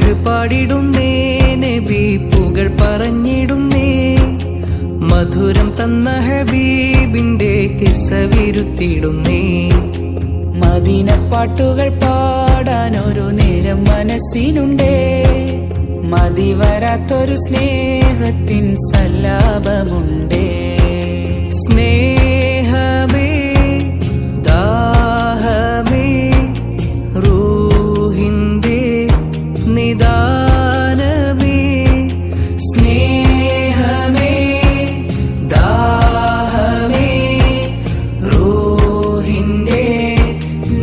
മദ്ഹ് പാടിടുന്നേ, നബി പുകൾ പറഞ്ഞിടുന്നേ, മധുരം തന്ന ഹബീബിന്റെ കിസ്സ വിരുത്തിടുന്നേ. മദീന പാട്ടുകൾ പാടാനൊരു നേരം മനസ്സിനുണ്ടേ, മതി വരാത്തൊരു സ്നേഹത്തിൻ സല്ലാപമുണ്ടേ. സ്നേഹമേ ദാഹമേ റൂഹിന്റെ നിദാനമേ, സ്നേഹമേ ദാഹമേ റൂഹിന്റെ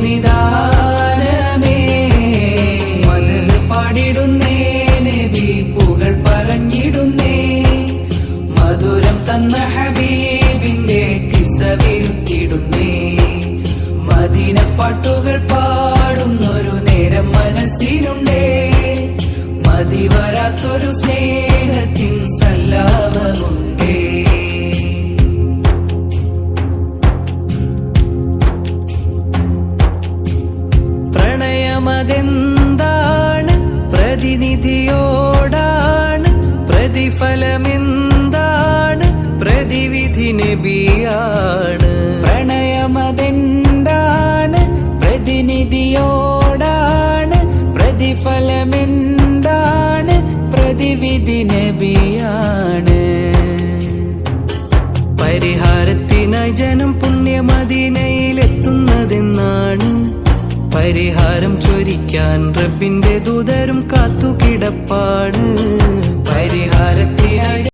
നിദാനമേ. മദ്ഹ് പാടിടുന്നേ, നബി പുകൾ പറഞ്ഞിടുന്നേ, മധുരം തന്ന ഹബീബിന്റെ കിസ്സ വിരുത്തിടുന്നേ. മദീന പാട്ടുകൾ പാടുന്നൊരു നേരം മനസ്സിലുണ്ടേ, മതി വരാത്തൊരു സ്നേഹത്തിൻ സല്ലാപമുണ്ടേ. പ്രണയമതെന്താണ്, പ്രതിനിധിയോടാണ്, പ്രതിഫലമെന്താണ്, പ്രതിവിധി നബിയാണ്. പ്രണയമതെന്താണ്, പ്രതിനിധിയോടാണ്, പ്രതിഫലമെന്താണ്, പ്രതിവിധി നബിയാണ്. പരിഹാരത്തിനായി ജനം പുണ്യമദീനയിലെത്തുന്നതെന്നാണ്, പരിഹാരം ചൊരിക്കാൻ റബ്ബിന്റെ ദൂതരും കാത്തുകിടപ്പാണ്. പരിഹാരത്തിനായി